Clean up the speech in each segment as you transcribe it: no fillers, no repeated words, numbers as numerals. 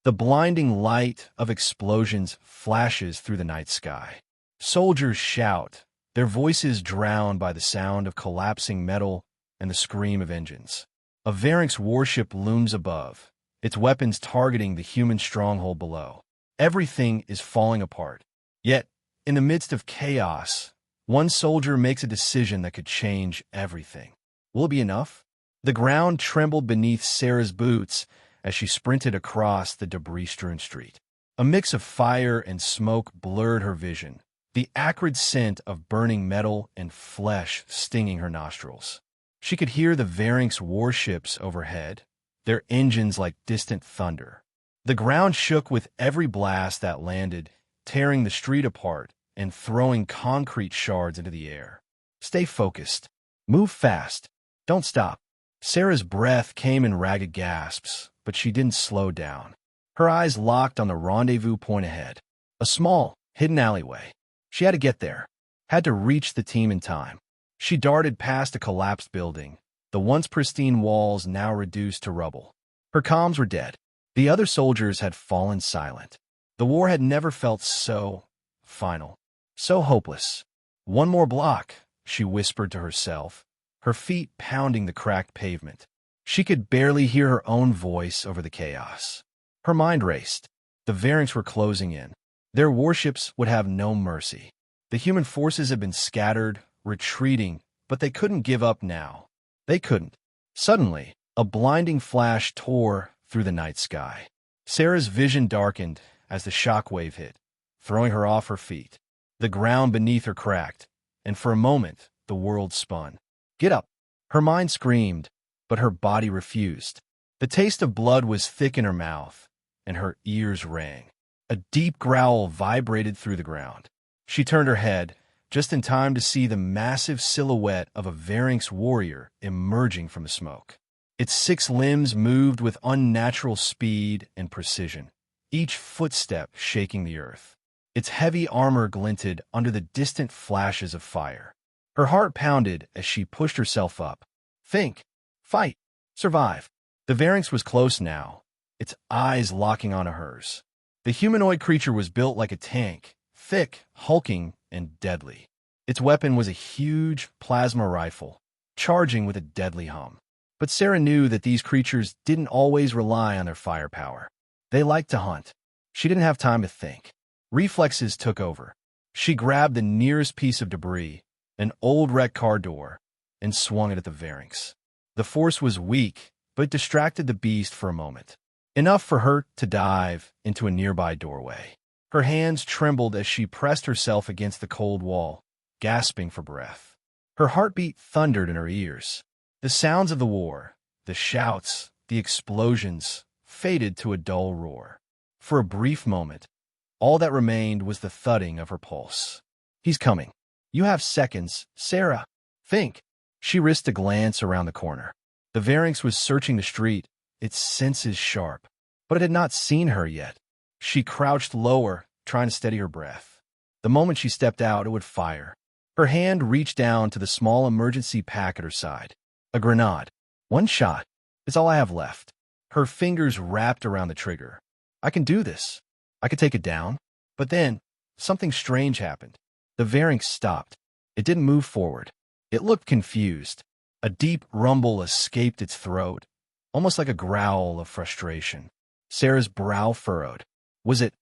The blinding light of explosions flashes through the night sky. Soldiers shout, their voices drowned by the sound of collapsing metal and the scream of engines. A Varynx warship looms above, its weapons targeting the human stronghold below. Everything is falling apart. Yet, in the midst of chaos, one soldier makes a decision that could change everything. Will it be enough? The ground trembled beneath Sarah's boots as she sprinted across the debris-strewn street. A mix of fire and smoke blurred her vision, the acrid scent of burning metal and flesh stinging her nostrils. She could hear the Varynx warships overhead, their engines like distant thunder. The ground shook with every blast that landed, tearing the street apart and throwing concrete shards into the air. Stay focused. Move fast. Don't stop. Sarah's breath came in ragged gasps, but she didn't slow down. Her eyes locked on the rendezvous point ahead, a small, hidden alleyway. She had to get there, had to reach the team in time. She darted past a collapsed building, the once pristine walls now reduced to rubble. Her comms were dead. The other soldiers had fallen silent. The war had never felt so final, so hopeless. One more block, she whispered to herself, her feet pounding the cracked pavement. She could barely hear her own voice over the chaos. Her mind raced. The Varynx were closing in. Their warships would have no mercy. The human forces had been scattered, retreating, but they couldn't give up now. They couldn't. Suddenly, a blinding flash tore through the night sky. Sarah's vision darkened as the shockwave hit, throwing her off her feet. The ground beneath her cracked, and for a moment, the world spun. Get up! Her mind screamed, but her body refused. The taste of blood was thick in her mouth, and her ears rang. A deep growl vibrated through the ground. She turned her head, just in time to see the massive silhouette of a Varynx warrior emerging from the smoke. Its 6 limbs moved with unnatural speed and precision, each footstep shaking the earth. Its heavy armor glinted under the distant flashes of fire. Her heart pounded as she pushed herself up. Think, fight, survive. The Varynx was close now, its eyes locking onto hers. The humanoid creature was built like a tank, thick, hulking, and deadly. Its weapon was a huge plasma rifle, charging with a deadly hum. But Sarah knew that these creatures didn't always rely on their firepower. They liked to hunt. She didn't have time to think. Reflexes took over. She grabbed the nearest piece of debris, an old wrecked car door, and swung it at the Varynx. The force was weak, but distracted the beast for a moment. Enough for her to dive into a nearby doorway. Her hands trembled as she pressed herself against the cold wall, gasping for breath. Her heartbeat thundered in her ears. The sounds of the war, the shouts, the explosions, faded to a dull roar. For a brief moment, all that remained was the thudding of her pulse. He's coming. You have seconds, Sarah. Think. She risked a glance around the corner. The Varynx was searching the street, its senses sharp, but it had not seen her yet. She crouched lower, trying to steady her breath. The moment she stepped out, it would fire. Her hand reached down to the small emergency pack at her side. A grenade. One shot. It's all I have left. Her fingers wrapped around the trigger. I can do this. I could take it down. But then, something strange happened. The Varynx stopped. It didn't move forward. It looked confused. A deep rumble escaped its throat, almost like a growl of frustration. Sarah's brow furrowed. Was it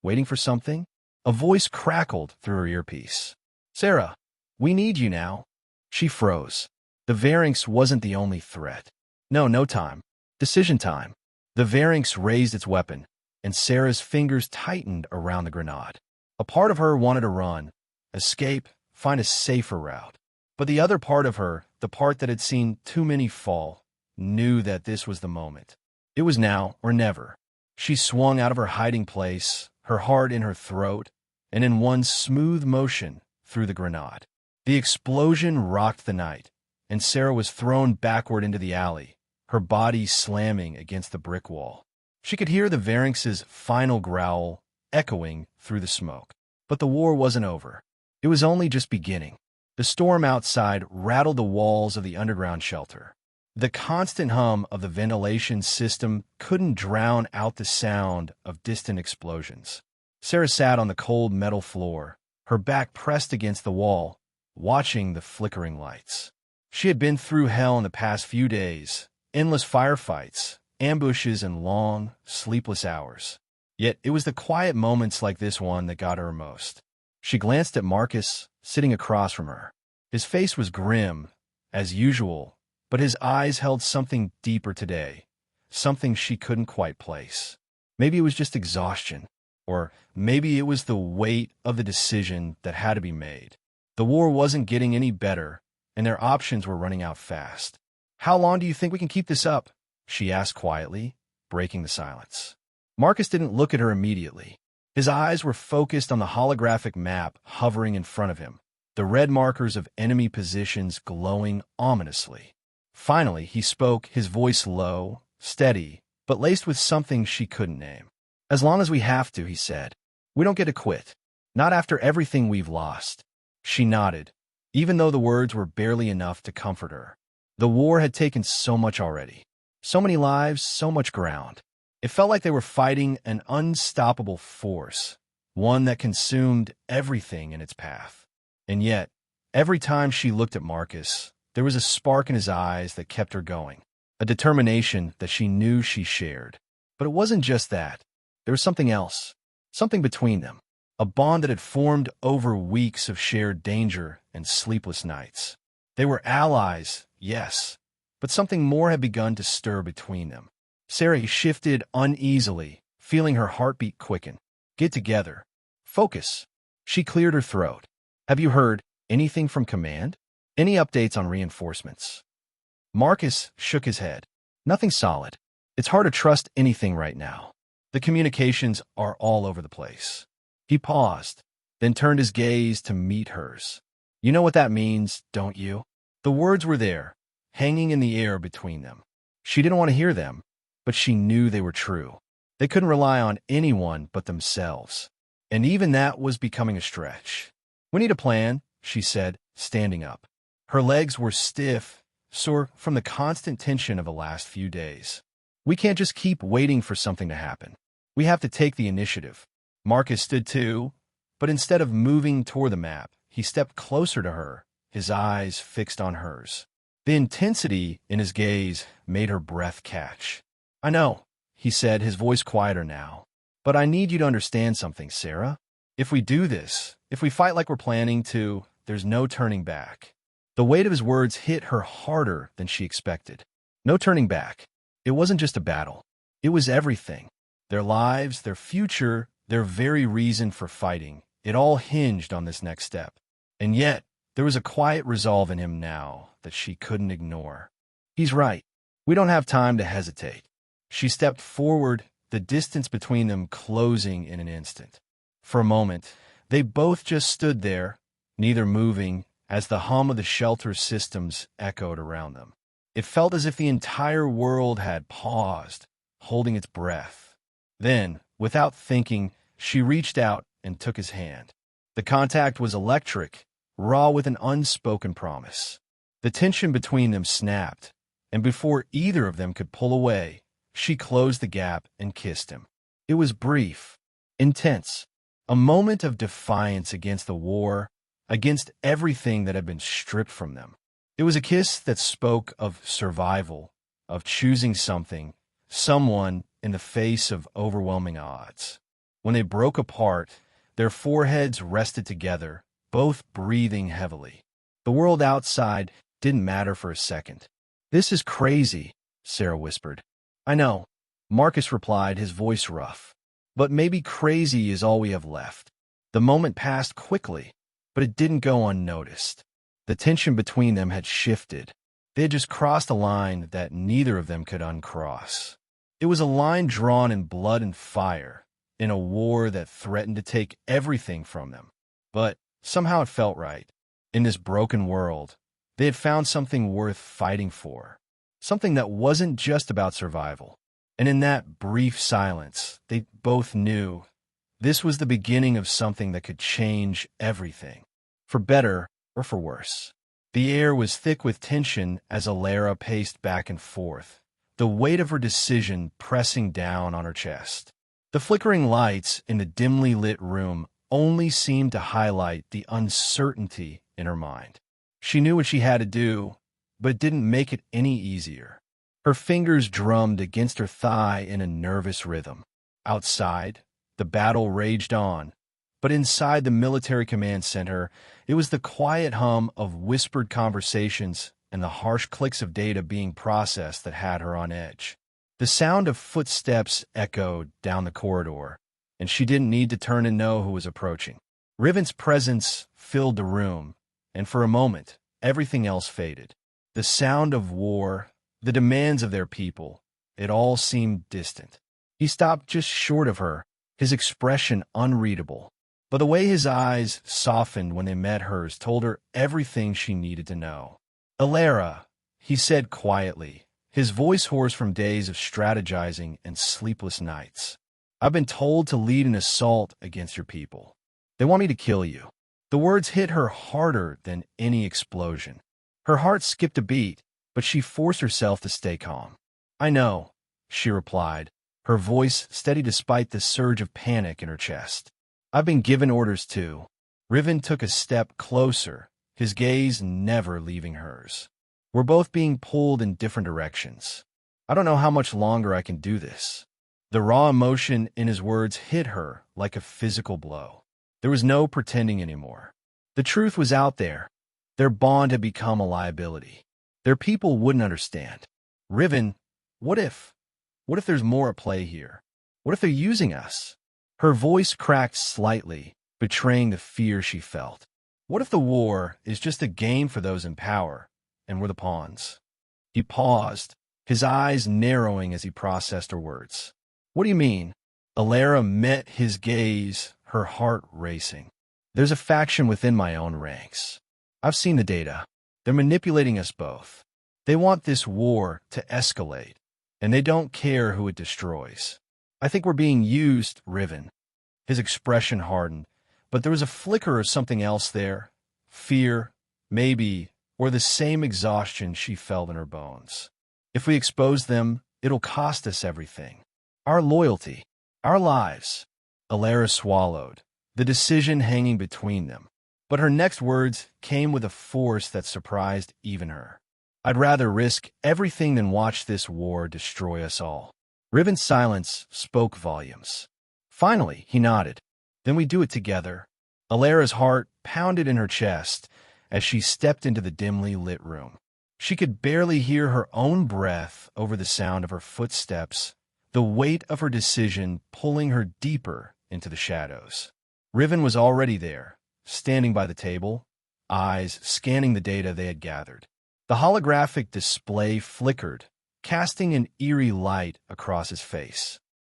waiting for something? A voice crackled through her earpiece. Sarah, we need you now. She froze. The Varynx wasn't the only threat. No time. Decision time. The Varynx raised its weapon, and Sarah's fingers tightened around the grenade. A part of her wanted to run, escape, find a safer route. But the other part of her, the part that had seen too many fall, knew that this was the moment. It was now or never. She swung out of her hiding place, her heart in her throat, and in one smooth motion threw the grenade. The explosion rocked the night, and Sarah was thrown backward into the alley, her body slamming against the brick wall. She could hear the Varynx's final growl echoing through the smoke. But the war wasn't over. It was only just beginning. The storm outside rattled the walls of the underground shelter. The constant hum of the ventilation system couldn't drown out the sound of distant explosions. Sarah sat on the cold metal floor, her back pressed against the wall, watching the flickering lights. She had been through hell in the past few days, endless firefights, ambushes, and long, sleepless hours. Yet it was the quiet moments like this one that got her most. She glanced at Marcus, sitting across from her. His face was grim, as usual, but his eyes held something deeper today, something she couldn't quite place. Maybe it was just exhaustion, or maybe it was the weight of the decision that had to be made. The war wasn't getting any better, and their options were running out fast. "How long do you think we can keep this up?" she asked quietly, breaking the silence. Marcus didn't look at her immediately. His eyes were focused on the holographic map hovering in front of him, the red markers of enemy positions glowing ominously. Finally, he spoke, his voice low, steady, but laced with something she couldn't name. "As long as we have to," he said. "We don't get to quit. Not after everything we've lost." She nodded, even though the words were barely enough to comfort her. The war had taken so much already. So many lives, so much ground. It felt like they were fighting an unstoppable force, one that consumed everything in its path. And yet, every time she looked at Marcus, there was a spark in his eyes that kept her going, a determination that she knew she shared. But it wasn't just that. There was something else, something between them, a bond that had formed over weeks of shared danger and sleepless nights. They were allies, yes, but something more had begun to stir between them. Sarah shifted uneasily, feeling her heartbeat quicken. "Get together. Focus." She cleared her throat. "Have you heard anything from command? Any updates on reinforcements?" Marcus shook his head. "Nothing solid. It's hard to trust anything right now. The communications are all over the place." He paused, then turned his gaze to meet hers. "You know what that means, don't you?" The words were there, hanging in the air between them. She didn't want to hear them, but she knew they were true. They couldn't rely on anyone but themselves. And even that was becoming a stretch. "We need a plan," she said, standing up. Her legs were stiff, sore from the constant tension of the last few days. "We can't just keep waiting for something to happen. We have to take the initiative." Marcus stood too, but instead of moving toward the map, he stepped closer to her, his eyes fixed on hers. The intensity in his gaze made her breath catch. "I know," he said, his voice quieter now. "But I need you to understand something, Sarah. If we do this, if we fight like we're planning to, there's no turning back." The weight of his words hit her harder than she expected. No turning back. It wasn't just a battle. It was everything. Their lives, their future, their very reason for fighting. It all hinged on this next step. And yet, there was a quiet resolve in him now that she couldn't ignore. "He's right. We don't have time to hesitate." She stepped forward, the distance between them closing in an instant. For a moment, they both just stood there, neither moving, as the hum of the shelter systems echoed around them. It felt as if the entire world had paused, holding its breath. Then, without thinking, she reached out and took his hand. The contact was electric, raw with an unspoken promise. The tension between them snapped, and before either of them could pull away, she closed the gap and kissed him. It was brief, intense, a moment of defiance against the war, against everything that had been stripped from them. It was a kiss that spoke of survival, of choosing something, someone in the face of overwhelming odds. When they broke apart, their foreheads rested together, both breathing heavily. The world outside didn't matter for a second. "This is crazy," Sarah whispered. "I know," Marcus replied, his voice rough. "But maybe crazy is all we have left." The moment passed quickly, but it didn't go unnoticed. The tension between them had shifted. They had just crossed a line that neither of them could uncross. It was a line drawn in blood and fire, in a war that threatened to take everything from them. But somehow it felt right. In this broken world, they had found something worth fighting for. Something that wasn't just about survival. And in that brief silence, they both knew this was the beginning of something that could change everything, for better or for worse. The air was thick with tension as Alara paced back and forth, the weight of her decision pressing down on her chest. The flickering lights in the dimly lit room only seemed to highlight the uncertainty in her mind. She knew what she had to do, but it didn't make it any easier. Her fingers drummed against her thigh in a nervous rhythm. Outside, the battle raged on, but inside the military command center, it was the quiet hum of whispered conversations and the harsh clicks of data being processed that had her on edge. The sound of footsteps echoed down the corridor, and she didn't need to turn and know who was approaching. Riven's presence filled the room, and for a moment, everything else faded. The sound of war, the demands of their people, it all seemed distant. He stopped just short of her, his expression unreadable. But the way his eyes softened when they met hers told her everything she needed to know. "Alara," he said quietly, his voice hoarse from days of strategizing and sleepless nights. "I've been told to lead an assault against your people. They want me to kill you." The words hit her harder than any explosion. Her heart skipped a beat, but she forced herself to stay calm. "I know," she replied, her voice steady despite the surge of panic in her chest. "I've been given orders too." Riven took a step closer, his gaze never leaving hers. "We're both being pulled in different directions. I don't know how much longer I can do this." The raw emotion in his words hit her like a physical blow. There was no pretending anymore. The truth was out there. Their bond had become a liability. Their people wouldn't understand. "Riven, what if? What if there's more at play here? What if they're using us?" Her voice cracked slightly, betraying the fear she felt. "What if the war is just a game for those in power, and we're the pawns?" He paused, his eyes narrowing as he processed her words. "What do you mean?" Alara met his gaze, her heart racing. "There's a faction within my own ranks. I've seen the data. They're manipulating us both. They want this war to escalate, and they don't care who it destroys. I think we're being used, Riven." His expression hardened, but there was a flicker of something else there. Fear, maybe, or the same exhaustion she felt in her bones. "If we expose them, it'll cost us everything. Our loyalty, our lives." Alara swallowed, the decision hanging between them. But her next words came with a force that surprised even her. "I'd rather risk everything than watch this war destroy us all." Riven's silence spoke volumes. Finally, he nodded. "Then we do it together." Alara's heart pounded in her chest as she stepped into the dimly lit room. She could barely hear her own breath over the sound of her footsteps, the weight of her decision pulling her deeper into the shadows. Riven was already there, standing by the table, eyes scanning the data they had gathered. The holographic display flickered, casting an eerie light across his face.